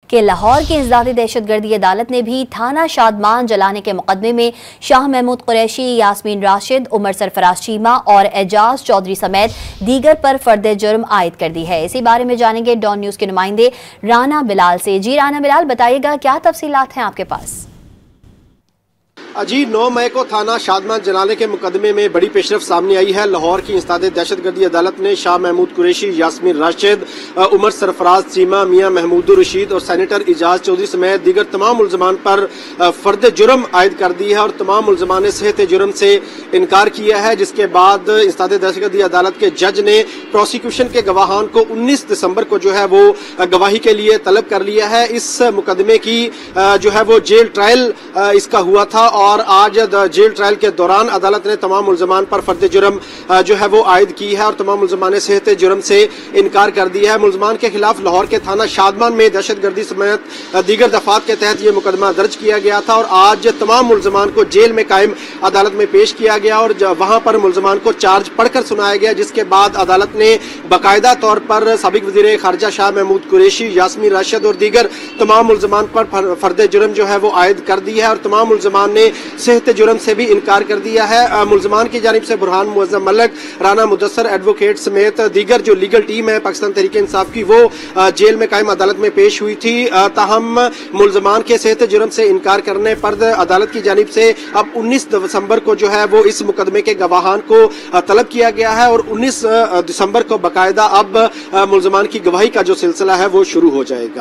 کہ لاہور کی انسدادی دہشت گردی عدالت نے بھی تھانہ شادمان جلانے کے مقدمے میں شاہ محمود قریشی، یاسمین راشد، عمر سرفراز چیمہ اور اعجاز چودھری سمیت دیگر پر فرد جرم عائد کر دی ہے۔ اسی بارے میں جانیں گے ڈان نیوز کے نمائندے رانا بلال سے۔ جی رانا بلال، بتائیے گا کیا تفصیلات ہیں آپ کے پاس؟ جی 9 مئی کو تھانہ شادمان جلانے کے مقدمے میں بڑی پیشرفت سامنے آئی ہے۔ لاہور کی انسداد دہشت گردی عدالت نے شاہ محمود قریشی، یاسمین راشد، عمر سرفراز چیمہ، میاں محمود الرشید اور سینیٹر اعجاز چودھری سمیت دیگر تمام ملزمان پر فرد جرم عائد کر دی ہے اور تمام ملزمان نے صحت جرم سے انکار کیا ہے، جس کے بعد انسداد دہشت گردی عدالت کے جج نے پروسیکیوشن کے گواہان کو 19 دسمبر کو جو ہے وہ گواہی کے لیے طلب کر لیا ہے۔ اس مقدمے کی جو ہے وہ جیل ٹرائل اس کا ہوا تھا اور آج جیل ٹرائل کے دوران عدالت نے تمام ملزمان پر فرد جرم جو ہے وہ عائد کی ہے اور تمام ملزمان نے صحت جرم سے انکار کر دیا ہے۔ ملزمان کے خلاف لاہور کے تھانہ شادمان میں دہشت گردی سمیت دیگر دفعات کے تحت یہ مقدمہ درج کیا گیا تھا اور آج تمام ملزمان کو جیل میں قائم عدالت میں پیش کیا گیا اور وہاں پر ملزمان کو چارج پڑھ کر سنایا گیا، جس کے بعد عدالت نے باقاعدہ طور پر سابق وزیر خارجہ شاہ محمود قریشی، یاسمین راشد اور دیگر تمام ملزمان پر فرد جرم جو ہے وہ عائد کر دی ہے اور تمام ملزمان نے صحت جرم سے بھی انکار کر دیا ہے۔ ملزمان کی جانب سے برہان معظم ملک، رانا مدثر ایڈوکیٹ سمیت دیگر جو لیگل ٹیم ہے پاکستان تحریک انصاف کی، وہ جیل میں قائم عدالت میں پیش ہوئی تھی۔ تاہم ملزمان کے صحت جرم سے انکار کرنے پر عدالت کی جانب سے اب 19 دسمبر کو جو ہے وہ اس مقدمے کے گواہان کو طلب کیا گیا ہے اور 19 دسمبر کو باقاعدہ اب ملزمان کی گواہی کا جو سلسلہ ہے وہ شروع ہو جائے گا۔